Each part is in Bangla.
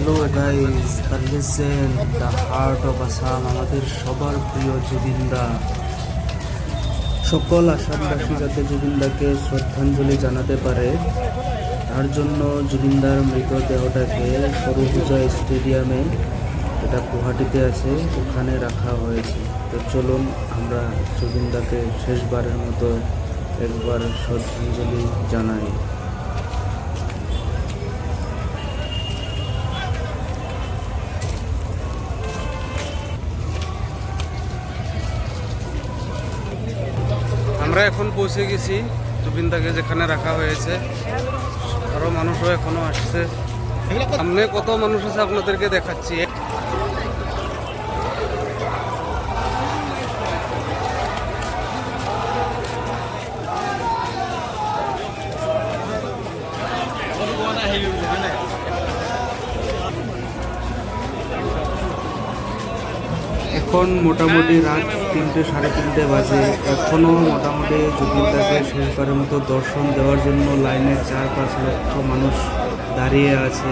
Hello guys, the legend, the heart of Assam, আমাদের সবার প্রিয় জুবিনদা। সকল আসামবাসী যাতে জুবিনদাকে শ্রদ্ধাঞ্জলি জানাতে পারে, তার জন্য জুবিনদার মৃতদেহটাকে সরুপূজা স্টেডিয়ামে, এটা গুয়াহাটিতে আছে, ওখানে রাখা হয়েছে। তো চলুন আমরা জুবিনদাকে শেষবারের মতো একবার শ্রদ্ধাঞ্জলি জানাই। আমরা এখন পৌঁছে গেছি জুবিনদাকে যেখানে রাখা হয়েছে। আরো মানুষও এখনো আসছে, সামনে কত মানুষ আছে আপনাদেরকে দেখাচ্ছি। এখন মোটামুটি রাত 3টে সাড়ে 3টে বাজে। এখনও মোটামুটি জুবিনদাকে শেষবারের মতো দর্শন দেওয়ার জন্য লাইনে 4-5 লক্ষ মানুষ দাঁড়িয়ে আছে।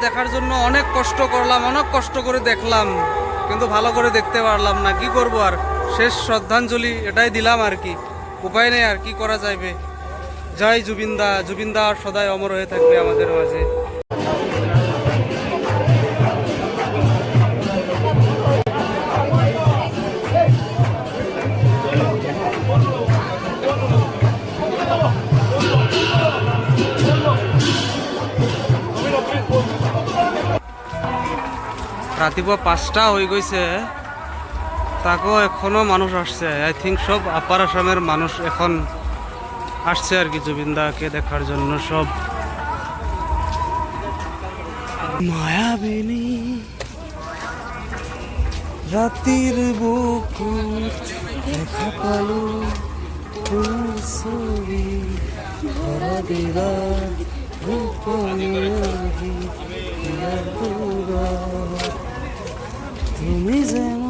দেখার জন্য অনেক কষ্ট করলাম, অনেক কষ্ট করে দেখলাম, কিন্তু ভালো করে দেখতে পারলাম না। কি করব আর, শেষ শ্রদ্ধাঞ্জলি এটাই দিলাম আর কি, উপায় নেই আর কি করা যাবে। জয় জুবিনদা, জুবিনদা সদাই অমর হয়ে থাকবে আমাদের মাঝে। রাতিপুৱা 5টা হয়ে গেছে, তাকেও এখনো মানুষ আসছে। আই থিঙ্ক সব আপার আসামের মানুষ এখন আসছে আর কি জুবিন দাকে দেখার জন্য সব। মায়াবিনী রাতির বুকুত দেখা পালো তোর ছবি, ভরা দিবা তুমি যেন